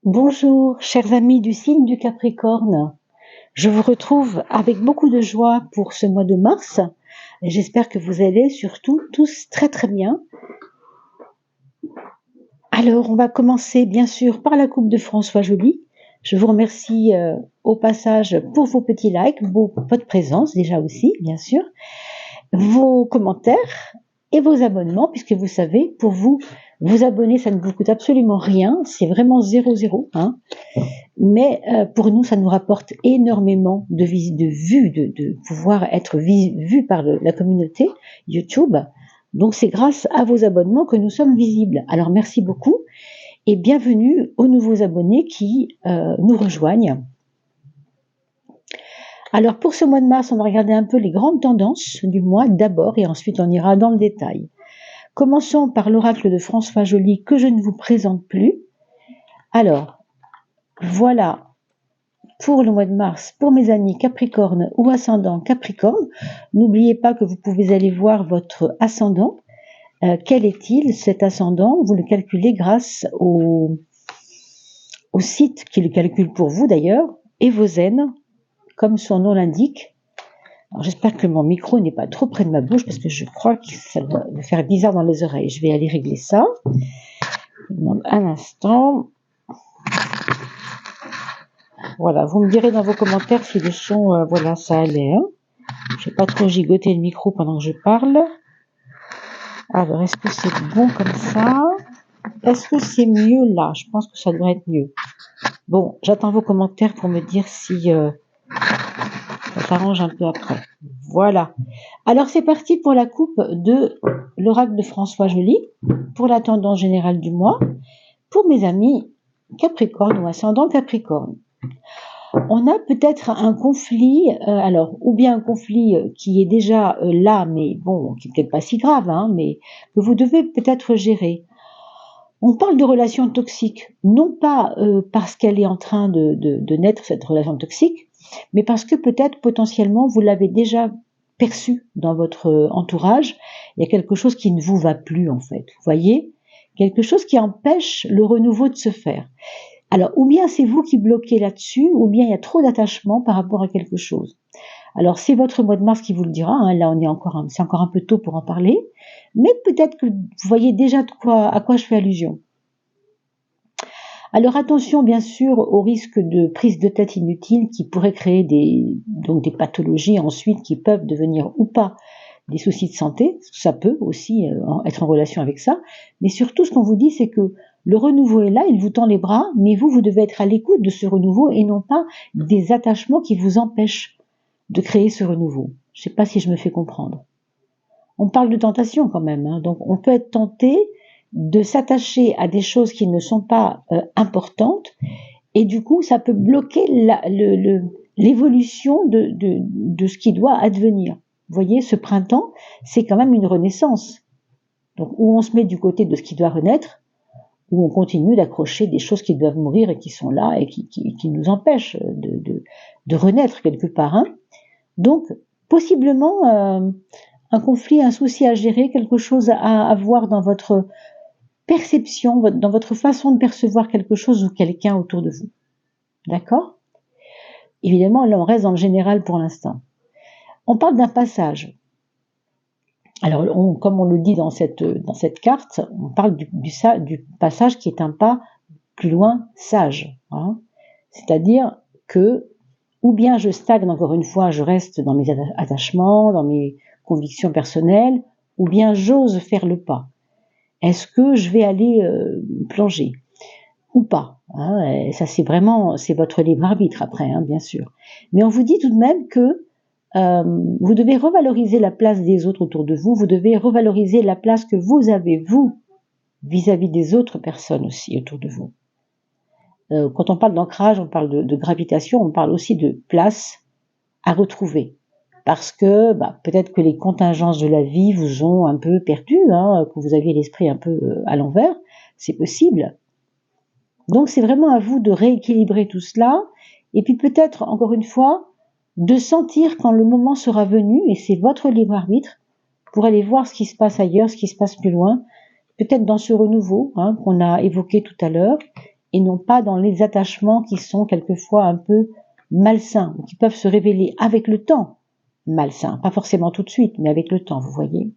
Bonjour, chers amis du signe du Capricorne. Je vous retrouve avec beaucoup de joie pour ce mois de mars. J'espère que vous allez surtout tous très très bien. Alors, on va commencer bien sûr par la coupe de François Joly. Je vous remercie au passage pour vos petits likes, votre présence déjà aussi, bien sûr, vos commentaires et vos abonnements, puisque vous savez, pour vous abonner, ça ne vous coûte absolument rien, c'est vraiment 0, hein. Mais pour nous, ça nous rapporte énormément de vues, de pouvoir être vu par la communauté YouTube. Donc c'est grâce à vos abonnements que nous sommes visibles. Alors merci beaucoup et bienvenue aux nouveaux abonnés qui nous rejoignent. Alors pour ce mois de mars, on va regarder un peu les grandes tendances du mois d'abord et ensuite on ira dans le détail. Commençons par l'oracle de François Joly que je ne vous présente plus. Alors, voilà pour le mois de mars, pour mes amis Capricorne ou ascendant Capricorne. N'oubliez pas que vous pouvez aller voir votre ascendant. Quel est-il, cet ascendant? Vous le calculez grâce au site qui le calcule pour vous d'ailleurs, Evozen, comme son nom l'indique. J'espère que mon micro n'est pas trop près de ma bouche parce que je crois que ça va me faire bizarre dans les oreilles. Je vais aller régler ça. Je demande un instant. Voilà, vous me direz dans vos commentaires si le son, voilà, ça allait. Hein. Je vais pas trop gigoter le micro pendant que je parle. Alors, est-ce que c'est bon comme ça? Est-ce que c'est mieux là? Je pense que ça doit être mieux. Bon, j'attends vos commentaires pour me dire si ça s'arrange un peu après. Voilà. Alors, c'est parti pour la coupe de l'oracle de François Joly, pour la tendance générale du mois, pour mes amis Capricorne ou ascendant Capricorne. On a peut-être un conflit, alors ou bien un conflit qui est déjà là, mais bon, qui n'est peut-être pas si grave, hein, mais que vous devez peut-être gérer. On parle de relation toxique, non pas parce qu'elle est en train de naître, cette relation toxique, mais parce que peut-être potentiellement vous l'avez déjà perçue dans votre entourage. Il y a quelque chose qui ne vous va plus en fait, vous voyez, quelque chose qui empêche le renouveau de se faire. Alors, ou bien c'est vous qui bloquez là-dessus, ou bien il y a trop d'attachement par rapport à quelque chose. Alors, c'est votre mois de mars qui vous le dira. Hein, là, c'est encore un peu tôt pour en parler, mais peut-être que vous voyez déjà à quoi je fais allusion. Alors, attention, bien sûr, au risque de prise de tête inutile qui pourrait créer des pathologies ensuite qui peuvent devenir ou pas des soucis de santé. Ça peut aussi être en relation avec ça. Mais surtout, ce qu'on vous dit, c'est que le renouveau est là, il vous tend les bras, mais vous devez être à l'écoute de ce renouveau et non pas des attachements qui vous empêchent de créer ce renouveau. Je ne sais pas si je me fais comprendre. On parle de tentation quand même, hein, donc on peut être tenté de s'attacher à des choses qui ne sont pas importantes et du coup ça peut bloquer l'évolution de ce qui doit advenir. Vous voyez, ce printemps, c'est quand même une renaissance. Donc où on se met du côté de ce qui doit renaître, où on continue d'accrocher des choses qui doivent mourir et qui sont là et qui nous empêchent de renaître quelque part. Hein. Donc, possiblement, un conflit, un souci à gérer, quelque chose à avoir dans votre perception, dans votre façon de percevoir quelque chose ou quelqu'un autour de vous. D'accord? Évidemment, là, on reste dans le général pour l'instant. On parle d'un passage. Alors, comme on le dit dans cette carte, on parle du passage qui est un pas plus loin sage. Hein. C'est-à-dire que, ou bien je stagne encore une fois, je reste dans mes attachements, dans mes convictions personnelles, ou bien j'ose faire le pas. Est-ce que je vais aller plonger ou pas, hein, et ça c'est votre libre arbitre après, hein, bien sûr. Mais on vous dit tout de même que vous devez revaloriser la place des autres autour de vous, vous devez revaloriser la place que vous avez, vous, vis-à-vis des autres personnes aussi autour de vous. Quand on parle d'ancrage, on parle de gravitation, on parle aussi de place à retrouver. Parce que peut-être que les contingences de la vie vous ont un peu perdu, hein, que vous aviez l'esprit un peu à l'envers, c'est possible. Donc c'est vraiment à vous de rééquilibrer tout cela, et puis peut-être, encore une fois, de sentir quand le moment sera venu, et c'est votre libre arbitre, pour aller voir ce qui se passe ailleurs, ce qui se passe plus loin, peut-être dans ce renouveau qu'on a évoqué tout à l'heure, et non pas dans les attachements qui sont quelquefois un peu malsains, ou qui peuvent se révéler avec le temps malsains, pas forcément tout de suite, mais avec le temps, vous voyez.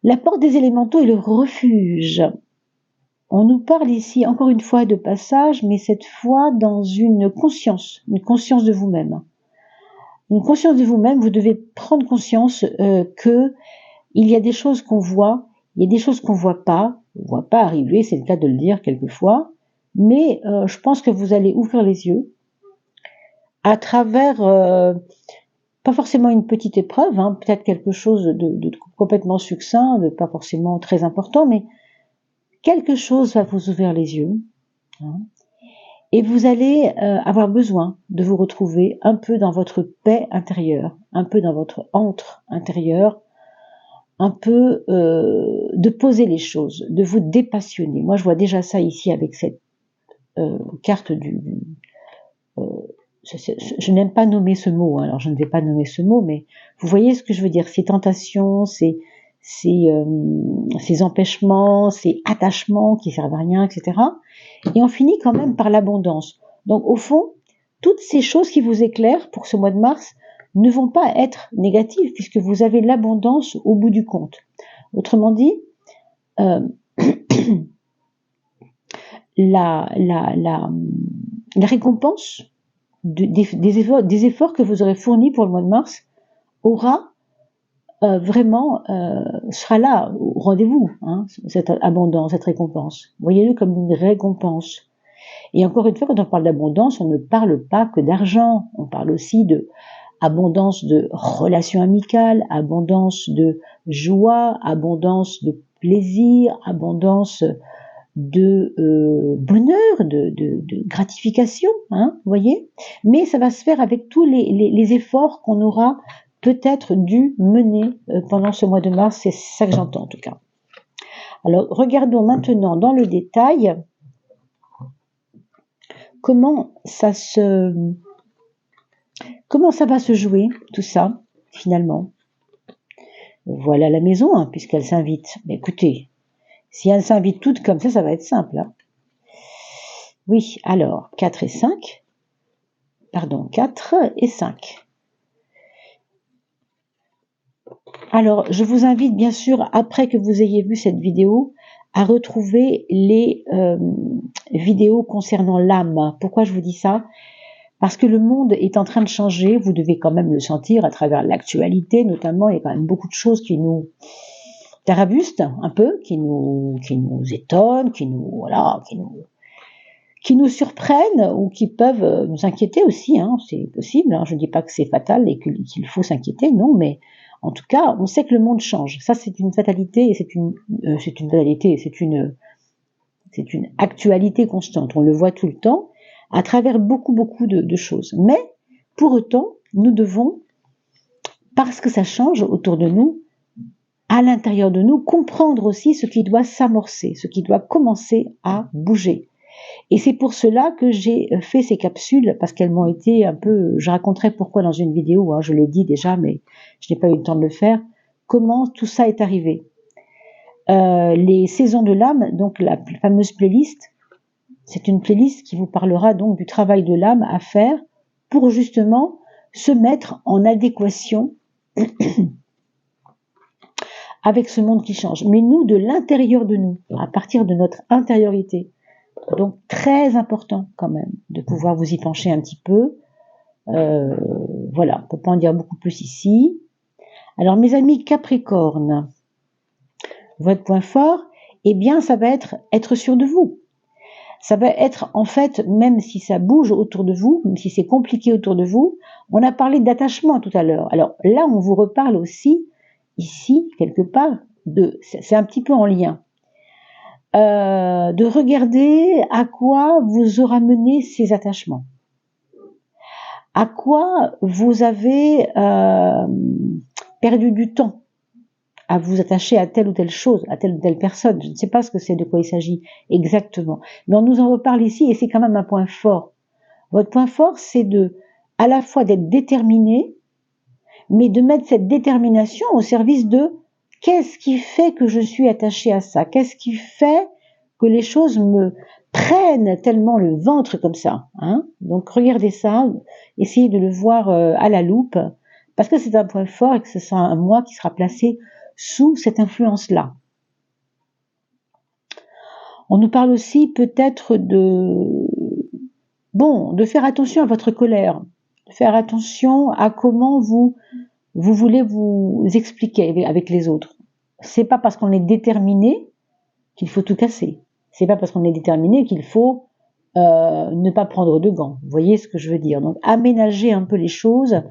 La porte des élémentaux est le refuge. On nous parle ici, encore une fois, de passage, mais cette fois dans une conscience de vous-même. Une conscience de vous-même, vous devez prendre conscience que il y a des choses qu'on voit, il y a des choses qu'on voit pas arriver, c'est le cas de le dire quelquefois, mais je pense que vous allez ouvrir les yeux à travers, pas forcément une petite épreuve, hein, peut-être quelque chose de complètement succinct, de pas forcément très important, mais quelque chose va vous ouvrir les yeux, hein, et vous allez avoir besoin de vous retrouver un peu dans votre paix intérieure, un peu dans votre antre intérieur, un peu de poser les choses, de vous dépassionner. Moi, je vois déjà ça ici avec cette carte je n'aime pas nommer ce mot, hein, alors je ne vais pas nommer ce mot, mais vous voyez ce que je veux dire, ces tentations, ces empêchements, ces attachements qui servent à rien, etc. Et on finit quand même par l'abondance. Donc au fond, toutes ces choses qui vous éclairent pour ce mois de mars ne vont pas être négatives puisque vous avez l'abondance au bout du compte. Autrement dit, la récompense des efforts que vous aurez fournis pour le mois de mars aura sera là au rendez-vous, hein, cette abondance, cette récompense. Voyez-le comme une récompense. Et encore une fois, quand on parle d'abondance, on ne parle pas que d'argent, on parle aussi de abondance de relations amicales, abondance de joie, abondance de plaisir, abondance de bonheur, de gratification, hein, vous voyez. Mais ça va se faire avec tous les efforts qu'on aura peut-être dû mener pendant ce mois de mars, c'est ça que j'entends en tout cas. Alors regardons maintenant dans le détail comment ça va se jouer tout ça finalement. Voilà la maison, hein, puisqu'elle s'invite. Mais écoutez, si elles s'invitent toutes comme ça va être simple. Hein. Oui, alors 4 et 5. Pardon, 4 et 5. Alors, je vous invite bien sûr, après que vous ayez vu cette vidéo, à retrouver les vidéos concernant l'âme. Pourquoi je vous dis ça ? Parce que le monde est en train de changer, vous devez quand même le sentir à travers l'actualité, notamment, il y a quand même beaucoup de choses qui nous tarabustent un peu, qui nous étonnent, qui nous surprennent ou qui peuvent nous inquiéter aussi, hein, c'est possible, hein, je ne dis pas que c'est fatal et qu'il faut s'inquiéter, non, mais en tout cas, on sait que le monde change. Ça, c'est une fatalité et c'est une actualité constante. On le voit tout le temps à travers beaucoup de choses. Mais pour autant, nous devons, parce que ça change autour de nous, à l'intérieur de nous, comprendre aussi ce qui doit s'amorcer, ce qui doit commencer à bouger. Et c'est pour cela que j'ai fait ces capsules, parce qu'elles m'ont été un peu, je raconterai pourquoi dans une vidéo, hein, je l'ai dit déjà, mais je n'ai pas eu le temps de le faire, comment tout ça est arrivé. Les saisons de l'âme, donc la fameuse playlist, c'est une playlist qui vous parlera donc du travail de l'âme à faire pour justement se mettre en adéquation avec ce monde qui change. Mais nous, de l'intérieur de nous, à partir de notre intériorité, donc très important quand même de pouvoir vous y pencher un petit peu. Voilà, on ne peut pas en dire beaucoup plus ici. Alors mes amis Capricorne, votre point fort, eh bien ça va être sûr de vous. Ça va être en fait, même si ça bouge autour de vous, même si c'est compliqué autour de vous, on a parlé d'attachement tout à l'heure. Alors là, on vous reparle aussi, ici, quelque part, c'est un petit peu en lien. De regarder à quoi vous aura mené ces attachements. À quoi vous avez perdu du temps à vous attacher à telle ou telle chose, à telle ou telle personne. Je ne sais pas ce que c'est, de quoi il s'agit exactement. Mais on nous en reparle ici et c'est quand même un point fort. Votre point fort, c'est à la fois d'être déterminé, mais de mettre cette détermination au service de qu'est-ce qui fait que je suis attaché à ça ? Qu'est-ce qui fait que les choses me prennent tellement le ventre comme ça, hein. Donc regardez ça, essayez de le voir à la loupe, parce que c'est un point fort et que ce sera un moi qui sera placé sous cette influence-là. On nous parle aussi peut-être de faire attention à votre colère, de faire attention à comment vous voulez vous expliquer avec les autres. C'est pas parce qu'on est déterminé qu'il faut tout casser. C'est pas parce qu'on est déterminé qu'il faut ne pas prendre de gants. Vous voyez ce que je veux dire? Donc aménager un peu les choses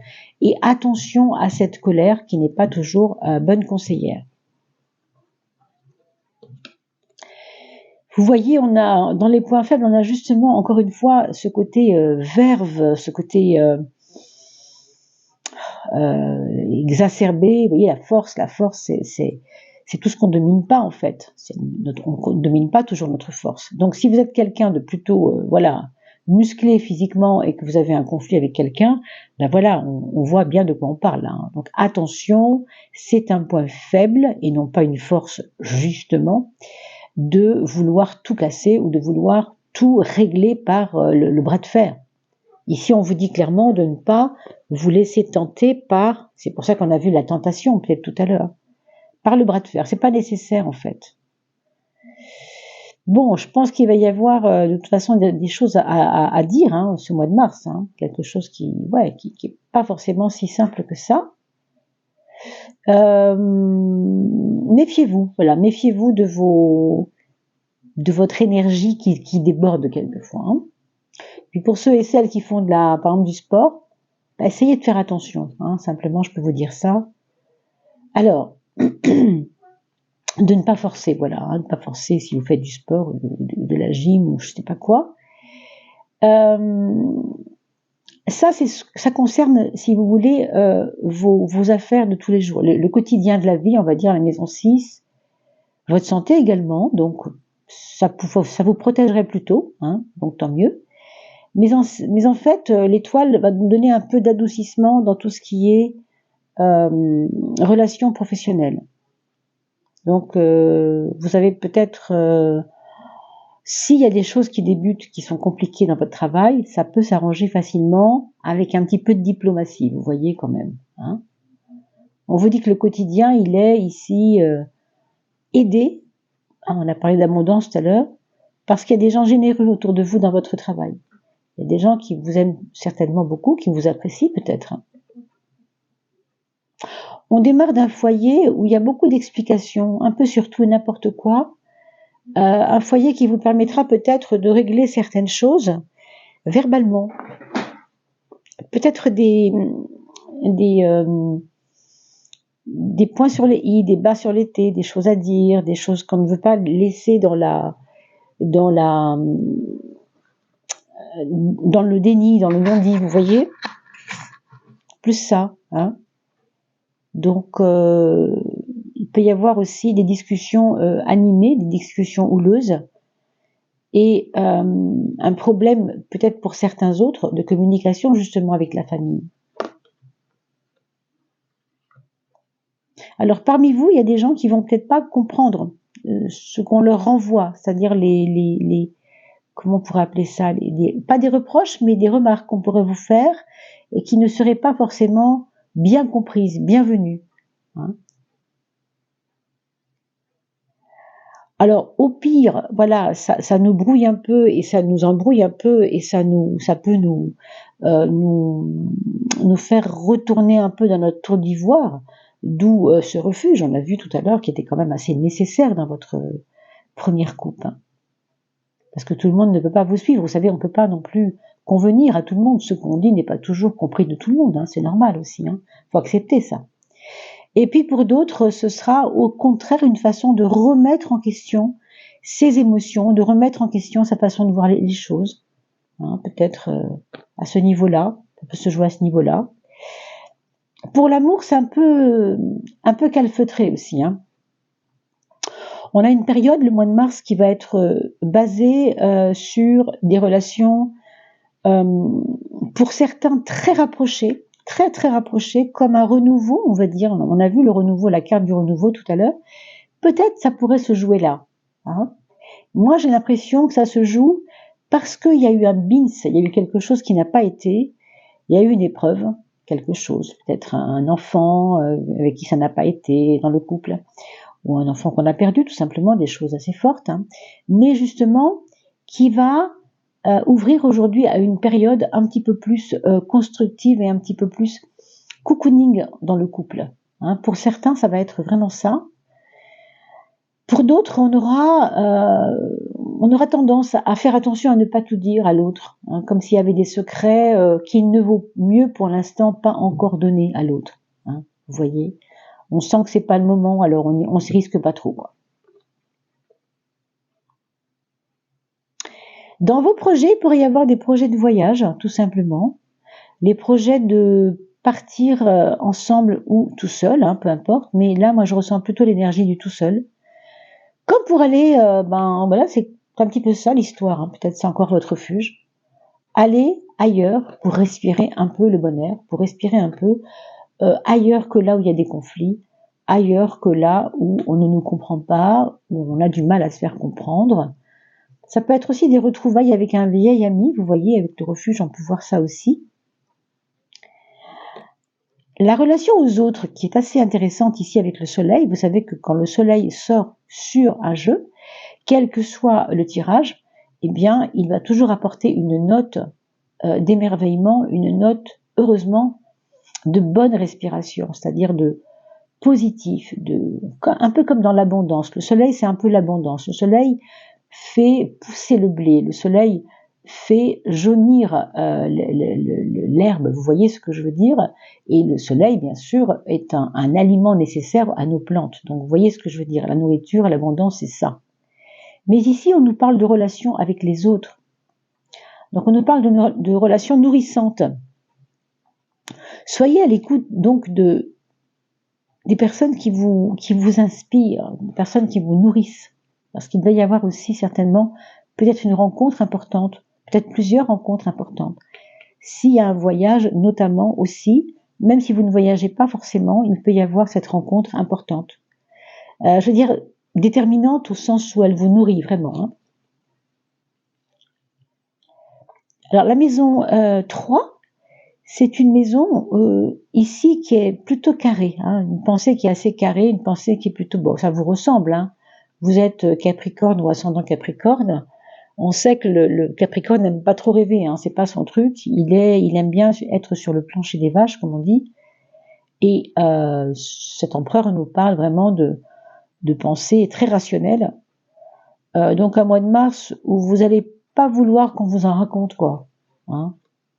et attention à cette colère qui n'est pas toujours bonne conseillère. Vous voyez, on a dans les points faibles, on a justement encore une fois ce côté verve, ce côté exacerbé. Vous voyez, la force, c'est tout ce qu'on ne domine pas en fait. On ne domine pas toujours notre force. Donc si vous êtes quelqu'un de plutôt musclé physiquement et que vous avez un conflit avec quelqu'un, ben voilà, on voit bien de quoi on parle. Hein. Donc attention, c'est un point faible et non pas une force justement de vouloir tout casser ou de vouloir tout régler par le bras de fer. Ici, on vous dit clairement de ne pas vous laisser tenter par, c'est pour ça qu'on a vu la tentation peut-être tout à l'heure, par le bras de fer. C'est pas nécessaire en fait. Bon, je pense qu'il va y avoir de toute façon des choses à dire hein, ce mois de mars, hein, quelque chose qui est pas forcément si simple que ça. Méfiez-vous, voilà, méfiez-vous de votre énergie qui déborde quelquefois. Hein. Puis pour ceux et celles qui font par exemple du sport, essayez de faire attention. Hein, simplement, je peux vous dire ça. Alors, de ne pas forcer, voilà, hein, de ne pas forcer si vous faites du sport, de la gym ou je sais pas quoi. Ça concerne, si vous voulez, vos affaires de tous les jours, le quotidien de la vie, on va dire la maison 6, votre santé également, donc ça vous protégerait plutôt, hein, donc tant mieux. Mais en fait, l'étoile va nous donner un peu d'adoucissement dans tout ce qui est relations professionnelles. Donc, vous avez peut-être s'il y a des choses qui débutent, qui sont compliquées dans votre travail, ça peut s'arranger facilement avec un petit peu de diplomatie, vous voyez quand même. Hein. On vous dit que le quotidien, il est ici aidé. Ah, on a parlé d'abondance tout à l'heure, parce qu'il y a des gens généreux autour de vous dans votre travail. Il y a des gens qui vous aiment certainement beaucoup, qui vous apprécient peut-être. On démarre d'un foyer où il y a beaucoup d'explications, un peu sur tout et n'importe quoi. Un foyer qui vous permettra peut-être de régler certaines choses verbalement. Peut-être des points sur les i, des bas sur les t, des choses à dire, des choses qu'on ne veut pas laisser dans le déni, dans le non-dit, vous voyez. Plus ça, hein. Donc, il peut y avoir aussi des discussions animées, des discussions houleuses, et un problème, peut-être pour certains autres, de communication justement avec la famille. Alors, parmi vous, il y a des gens qui vont peut-être pas comprendre ce qu'on leur renvoie, c'est-à-dire les comment on pourrait appeler ça, pas des reproches, mais des remarques qu'on pourrait vous faire et qui ne seraient pas forcément bien comprises, bienvenues. Hein. Alors au pire, voilà, ça nous brouille un peu et ça nous embrouille un peu et ça peut nous faire retourner un peu dans notre tour d'ivoire, d'où ce refuge, on l'a vu tout à l'heure, qui était quand même assez nécessaire dans votre première coupe. Hein. Parce que tout le monde ne peut pas vous suivre, vous savez, on ne peut pas non plus convenir à tout le monde, ce qu'on dit n'est pas toujours compris de tout le monde, hein, c'est normal aussi, hein, faut accepter ça. Et puis pour d'autres, ce sera au contraire une façon de remettre en question ses émotions, de remettre en question sa façon de voir les choses. Hein, peut-être à ce niveau-là, ça peut se jouer à ce niveau-là. Pour l'amour, c'est un peu calfeutré aussi. Hein. On a une période, le mois de mars, qui va être basée sur des relations, pour certains très rapprochées, très rapproché, comme un renouveau, on va dire. On a vu le renouveau, la carte du renouveau tout à l'heure. Peut-être ça pourrait se jouer là. Hein. Moi, j'ai l'impression que ça se joue parce qu'il y a eu un bins, il y a eu quelque chose qui n'a pas été, il y a eu une épreuve, quelque chose, peut-être un enfant avec qui ça n'a pas été dans le couple, ou un enfant qu'on a perdu, tout simplement, des choses assez fortes, hein, mais justement, qui va ouvrir aujourd'hui à une période un petit peu plus constructive et un petit peu plus cocooning dans le couple. Hein. Pour certains, ça va être vraiment ça. Pour d'autres, on aura tendance à faire attention à ne pas tout dire à l'autre, hein, comme s'il y avait des secrets qu'il ne vaut mieux pour l'instant pas encore donner à l'autre. Hein, vous voyez, on sent que c'est pas le moment, alors on se risque pas trop, quoi. Dans vos projets, il pourrait y avoir des projets de voyage, tout simplement, les projets de partir ensemble ou tout seul, hein, peu importe, mais là, moi, je ressens plutôt l'énergie du tout seul. Comme pour aller, voilà, c'est un petit peu ça l'histoire, hein, peut-être c'est encore votre refuge. Aller ailleurs pour respirer un peu le bonheur, pour respirer un peu ailleurs que là où il y a des conflits, ailleurs que là où on ne nous comprend pas, où on a du mal à se faire comprendre. Ça peut être aussi des retrouvailles avec un vieil ami, vous voyez, avec le refuge, on peut voir ça aussi. La relation aux autres, qui est assez intéressante ici avec le soleil, vous savez que quand le soleil sort sur un jeu, quel que soit le tirage, eh bien, il va toujours apporter une note d'émerveillement, une note, heureusement, de bonne respiration, c'est-à-dire de positif, un peu comme dans l'abondance. Le soleil, c'est un peu l'abondance. Le soleil fait pousser le blé, le soleil fait jaunir l'herbe, vous voyez ce que je veux dire, et le soleil, bien sûr, est un aliment nécessaire à nos plantes. Donc, vous voyez ce que je veux dire, la nourriture, l'abondance, c'est ça. Mais ici, on nous parle de relations avec les autres. Donc, on nous parle de relations nourrissantes. Soyez à l'écoute, donc, des personnes qui vous inspirent, des personnes qui vous nourrissent. Parce qu'il doit y avoir aussi, certainement, peut-être une rencontre importante, peut-être plusieurs rencontres importantes. S'il y a un voyage, notamment aussi, même si vous ne voyagez pas forcément, il peut y avoir cette rencontre importante. Je veux dire, déterminante au sens où elle vous nourrit vraiment. Hein. Alors la maison 3, c'est une maison ici qui est plutôt carrée, hein, une pensée qui est assez carrée, une pensée qui est plutôt... Bon, ça vous ressemble, hein. Vous êtes Capricorne ou ascendant Capricorne, on sait que le Capricorne n'aime pas trop rêver, hein, c'est pas son truc, il aime bien être sur le plancher des vaches, comme on dit, et cet empereur nous parle vraiment de pensée très rationnelle. Donc un mois de mars où vous n'allez pas vouloir qu'on vous en raconte, quoi. Hein,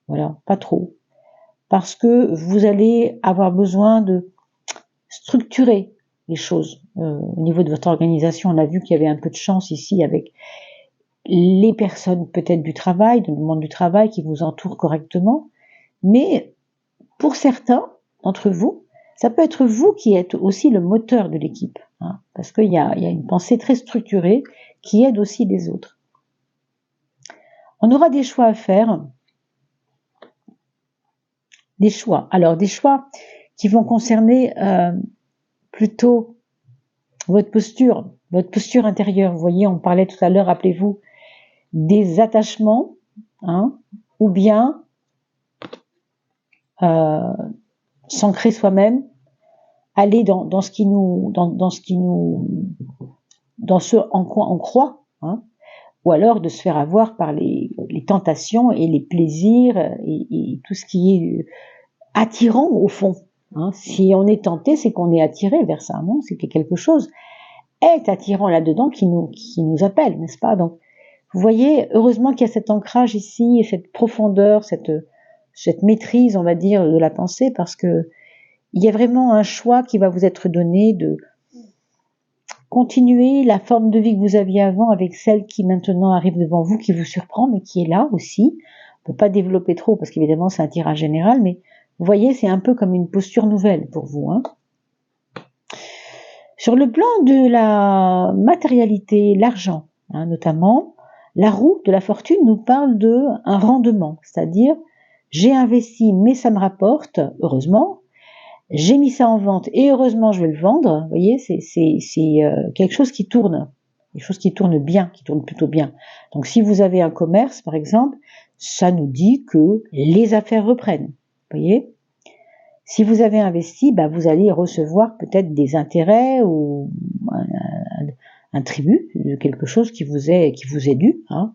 voilà, pas trop. Parce que vous allez avoir besoin de structurer les choses. Au niveau de votre organisation, on a vu qu'il y avait un peu de chance ici avec les personnes peut-être du travail, du monde du travail qui vous entourent correctement. Mais pour certains d'entre vous, ça peut être vous qui êtes aussi le moteur de l'équipe. Hein, parce qu'il y a une pensée très structurée qui aide aussi les autres. On aura des choix à faire. Des choix. Alors, des choix qui vont concerner plutôt votre posture intérieure. Vous voyez, on parlait tout à l'heure, rappelez-vous, des attachements, hein, ou bien s'ancrer soi-même, aller dans ce qui nous, dans ce en quoi on croit, hein, ou alors de se faire avoir par les tentations et les plaisirs et tout ce qui est attirant au fond. Hein. Si on est tenté, c'est qu'on est attiré vers ça, non? C'est que quelque chose est attirant là-dedans qui nous appelle, n'est-ce pas? Donc, vous voyez, heureusement qu'il y a cet ancrage ici, et cette profondeur, cette maîtrise, on va dire, de la pensée, parce que il y a vraiment un choix qui va vous être donné de continuer la forme de vie que vous aviez avant avec celle qui maintenant arrive devant vous, qui vous surprend, mais qui est là aussi. On ne peut pas développer trop, parce qu'évidemment, c'est un tirage général, mais vous voyez, c'est un peu comme une posture nouvelle pour vous. Hein. Sur le plan de la matérialité, l'argent, hein, notamment, la roue de la fortune nous parle d'un rendement, c'est-à-dire j'ai investi mais ça me rapporte, heureusement, j'ai mis ça en vente et heureusement je vais le vendre, vous voyez, c'est quelque chose qui tourne. des choses qui tournent bien, qui tournent plutôt bien. Donc si vous avez un commerce, par exemple, ça nous dit que les affaires reprennent. Vous voyez ? Si vous avez investi, vous allez recevoir peut-être des intérêts ou un tribut de quelque chose qui vous est dû. Hein.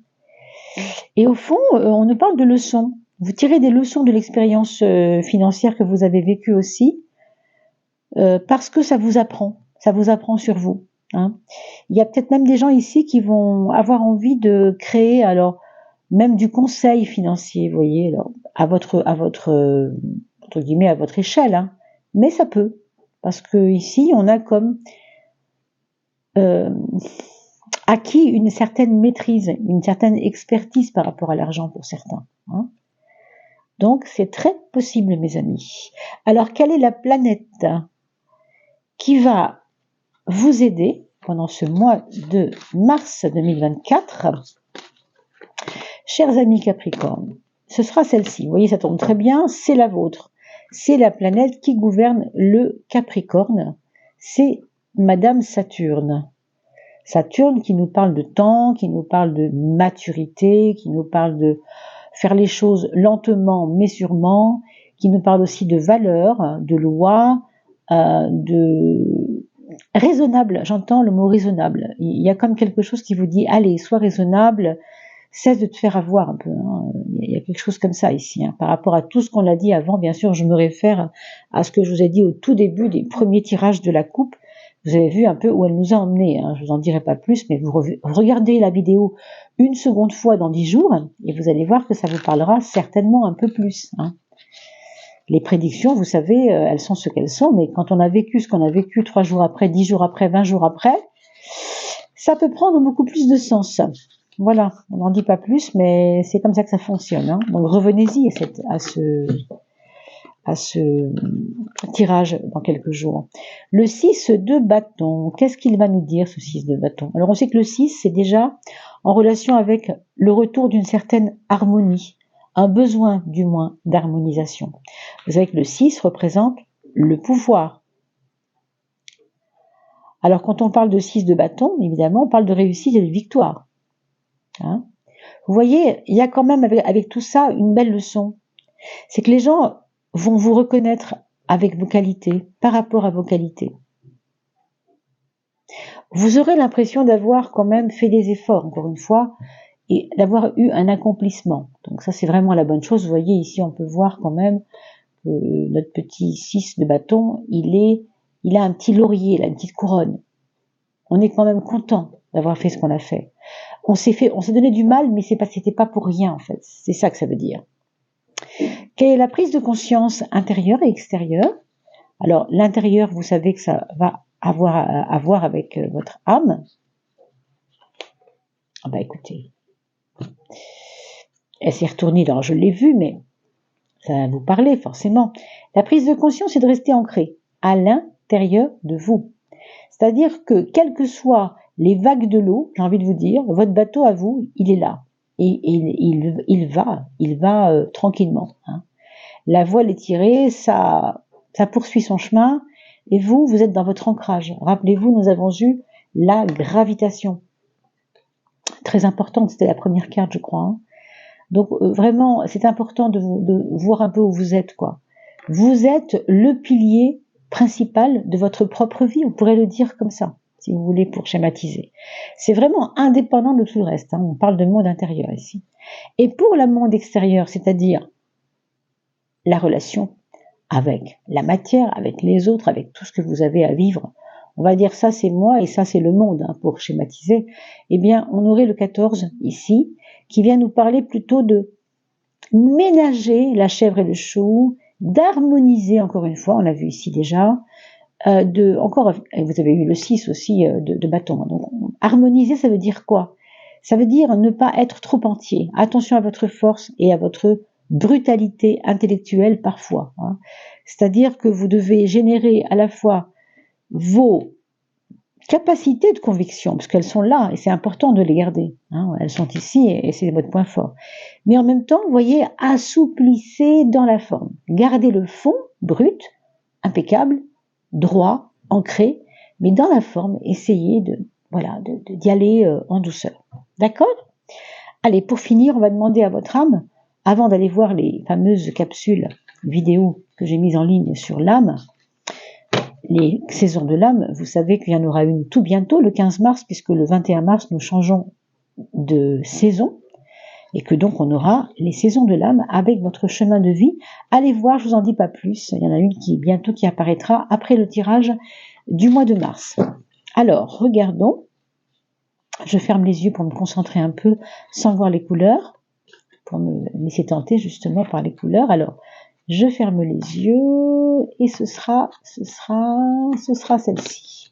Et au fond, on nous parle de leçons. Vous tirez des leçons de l'expérience financière que vous avez vécue aussi, parce que ça vous apprend sur vous. Hein. Il y a peut-être même des gens ici qui vont avoir envie de créer, alors même du conseil financier, vous voyez, alors, à votre entre guillemets à votre échelle, hein. Mais ça peut, parce que ici on a comme acquis une certaine maîtrise, une certaine expertise par rapport à l'argent pour certains. Hein. Donc c'est très possible, mes amis. Alors quelle est la planète qui va vous aider pendant ce mois de mars 2024, chers amis Capricorne? Ce sera celle-ci. Vous voyez, ça tombe très bien, c'est la vôtre. C'est la planète qui gouverne le Capricorne. C'est Madame Saturne. Saturne qui nous parle de temps, qui nous parle de maturité, qui nous parle de faire les choses lentement mais sûrement, qui nous parle aussi de valeurs, de lois, de raisonnable. J'entends le mot raisonnable. Il y a comme quelque chose qui vous dit, allez, sois raisonnable, cesse de te faire avoir un peu. Hein. Il y a quelque chose comme ça ici. Hein. Par rapport à tout ce qu'on a dit avant, bien sûr, je me réfère à ce que je vous ai dit au tout début des premiers tirages de la coupe. Vous avez vu un peu où elle nous a emmenés. Hein. Je vous en dirai pas plus, mais vous regardez la vidéo une seconde fois dans 10 jours et vous allez voir que ça vous parlera certainement un peu plus. Hein. Les prédictions, vous savez, elles sont ce qu'elles sont, mais quand on a vécu ce qu'on a vécu 3 jours après, 10 jours après, 20 jours après, ça peut prendre beaucoup plus de sens. Voilà, on n'en dit pas plus, mais c'est comme ça que ça fonctionne. Hein. Donc revenez-y à ce tirage dans quelques jours. Le 6 de bâton, qu'est-ce qu'il va nous dire ce 6 de bâton? Alors on sait que le 6, c'est déjà en relation avec le retour d'une certaine harmonie, un besoin du moins d'harmonisation. Vous savez que le 6 représente le pouvoir. Alors quand on parle de 6 de bâton, évidemment, on parle de réussite et de victoire. Hein. Vous voyez, il y a quand même avec tout ça une belle leçon. C'est que les gens vont vous reconnaître avec vos qualités, par rapport à vos qualités. Vous aurez l'impression d'avoir quand même fait des efforts, encore une fois, et d'avoir eu un accomplissement. Donc ça, c'est vraiment la bonne chose. Vous voyez, ici, on peut voir quand même que notre petit 6 de bâton, il a un petit laurier, là, une petite couronne. On est quand même content d'avoir fait ce qu'on a fait. On s'est donné du mal, mais c'était pas pour rien, en fait. C'est ça que ça veut dire. Quelle est la prise de conscience intérieure et extérieure? Alors, l'intérieur, vous savez que ça va avoir à voir avec votre âme. Ah bah écoutez, elle s'est retournée, alors je l'ai vue, mais ça va vous parler forcément. La prise de conscience, c'est de rester ancré à l'intérieur de vous. C'est-à-dire que, quelles que soient les vagues de l'eau, j'ai envie de vous dire, votre bateau à vous, il est là. Et il va tranquillement. Hein. La voile est tirée, ça poursuit son chemin, et vous êtes dans votre ancrage. Rappelez-vous, nous avons eu la gravitation. Très importante, c'était la première carte, je crois. Hein. Donc vraiment, c'est important de voir un peu où vous êtes, quoi. Vous êtes le pilier principal de votre propre vie, on pourrait le dire comme ça, si vous voulez, pour schématiser. C'est vraiment indépendant de tout le reste. Hein. On parle de monde intérieur ici. Et pour le monde extérieur, c'est-à-dire la relation avec la matière, avec les autres, avec tout ce que vous avez à vivre, on va dire ça c'est moi et ça c'est le monde, hein, pour schématiser, eh bien on aurait le 14 ici, qui vient nous parler plutôt de ménager la chèvre et le chou, d'harmoniser, encore une fois, on l'a vu ici déjà, encore, vous avez eu le 6 aussi de bâton, hein, donc harmoniser ça veut dire quoi? Ça veut dire ne pas être trop entier, attention à votre force et à votre brutalité intellectuelle parfois. Hein. C'est-à-dire que vous devez générer à la fois vos capacités de conviction, parce qu'elles sont là et c'est important de les garder. Hein. Elles sont ici et c'est votre point fort. Mais en même temps, vous voyez, assouplissez dans la forme. Gardez le fond brut, impeccable, droit, ancré, mais dans la forme, essayez voilà, d'y aller en douceur. D'accord? Allez, pour finir, on va demander à votre âme, avant d'aller voir les fameuses capsules vidéo que j'ai mises en ligne sur l'âme, les saisons de l'âme, vous savez qu'il y en aura une tout bientôt, le 15 mars, puisque le 21 mars, nous changeons de saison, et que donc on aura les saisons de l'âme avec votre chemin de vie. Allez voir, je vous en dis pas plus, il y en a une qui bientôt qui apparaîtra après le tirage du mois de mars. Alors, regardons. Je ferme les yeux pour me concentrer un peu sans voir les couleurs, pour me laisser tenter justement par les couleurs. Alors, je ferme les yeux et ce sera celle-ci.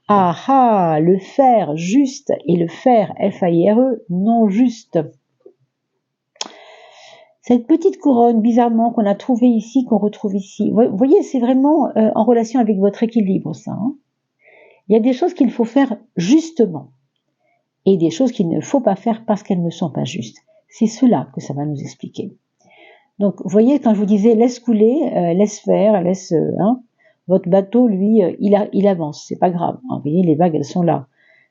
Ah ah, le fer juste et le fer F-A-I-R-E non juste. Cette petite couronne, bizarrement, qu'on a trouvée ici, qu'on retrouve ici. Vous voyez, c'est vraiment en relation avec votre équilibre, ça. Hein. Il y a des choses qu'il faut faire justement et des choses qu'il ne faut pas faire parce qu'elles ne sont pas justes. C'est cela que ça va nous expliquer. Donc, vous voyez, quand je vous disais laisse couler, laisse faire, laisse, votre bateau, lui, il avance, c'est pas grave. Hein, vous voyez, les vagues, elles sont là.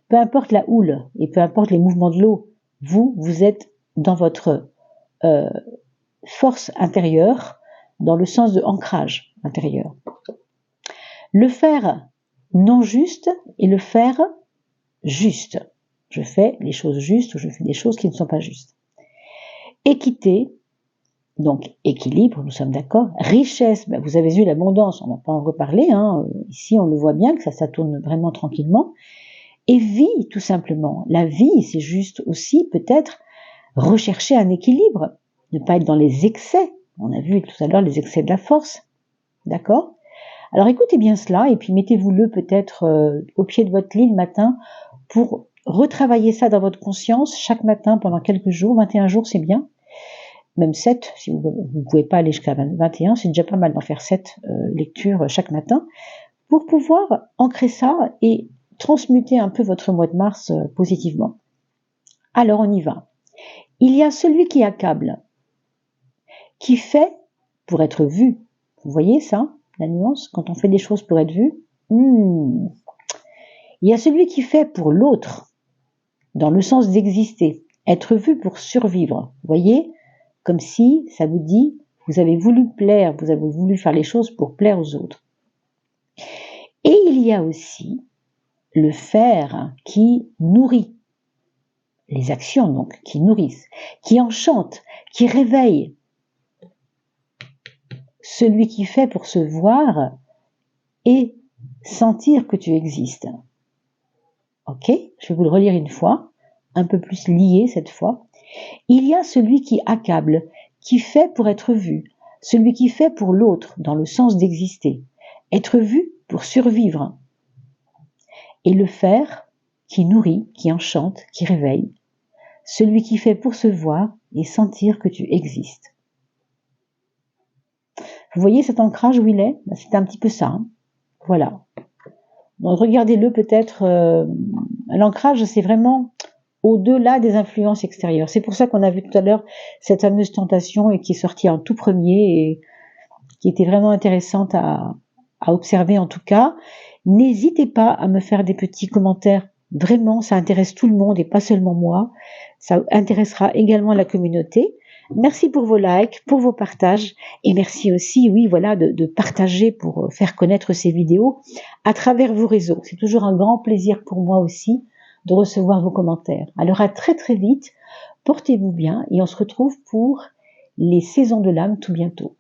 Peu importe la houle et peu importe les mouvements de l'eau, vous êtes dans votre force intérieure, dans le sens de ancrage intérieur. Le faire non juste et le faire juste. Je fais les choses justes ou je fais des choses qui ne sont pas justes. Équité, donc équilibre, nous sommes d'accord. Richesse, ben vous avez eu l'abondance, on ne va pas en reparler. Hein. Ici, on le voit bien que ça tourne vraiment tranquillement. Et vie, tout simplement. La vie, c'est juste aussi peut-être rechercher un équilibre, ne pas être dans les excès. On a vu tout à l'heure les excès de la force. D'accord ? Alors écoutez bien cela et puis mettez-vous-le peut-être au pied de votre lit le matin pour retravailler ça dans votre conscience chaque matin pendant quelques jours. 21 jours, c'est bien. Même 7, si vous ne pouvez pas aller jusqu'à 21, c'est déjà pas mal d'en faire 7 lectures chaque matin pour pouvoir ancrer ça et transmuter un peu votre mois de mars positivement. Alors on y va. Il y a celui qui accable, qui fait pour être vu. Vous voyez ça, la nuance, quand on fait des choses pour être vu? Il y a celui qui fait pour l'autre, dans le sens d'exister, être vu pour survivre. Vous voyez, comme si ça vous dit, vous avez voulu plaire, vous avez voulu faire les choses pour plaire aux autres. Et il y a aussi le faire qui nourrit, les actions donc, qui nourrissent, qui enchantent, qui réveillent. Celui qui fait pour se voir et sentir que tu existes. Ok, je vais vous le relire une fois, un peu plus lié cette fois. Il y a celui qui accable, qui fait pour être vu, celui qui fait pour l'autre, dans le sens d'exister, être vu pour survivre. Et le faire qui nourrit, qui enchante, qui réveille, celui qui fait pour se voir et sentir que tu existes. Vous voyez cet ancrage où il est? C'est un petit peu ça. Hein. Voilà. Donc regardez-le peut-être. L'ancrage, c'est vraiment au-delà des influences extérieures. C'est pour ça qu'on a vu tout à l'heure cette fameuse tentation et qui est sortie en tout premier et qui était vraiment intéressante à observer en tout cas. N'hésitez pas à me faire des petits commentaires. Vraiment, ça intéresse tout le monde et pas seulement moi. Ça intéressera également la communauté. Merci pour vos likes, pour vos partages et merci aussi, oui, voilà, de partager pour faire connaître ces vidéos à travers vos réseaux. C'est toujours un grand plaisir pour moi aussi de recevoir vos commentaires. Alors à très très vite, portez-vous bien et on se retrouve pour les saisons de l'âme tout bientôt.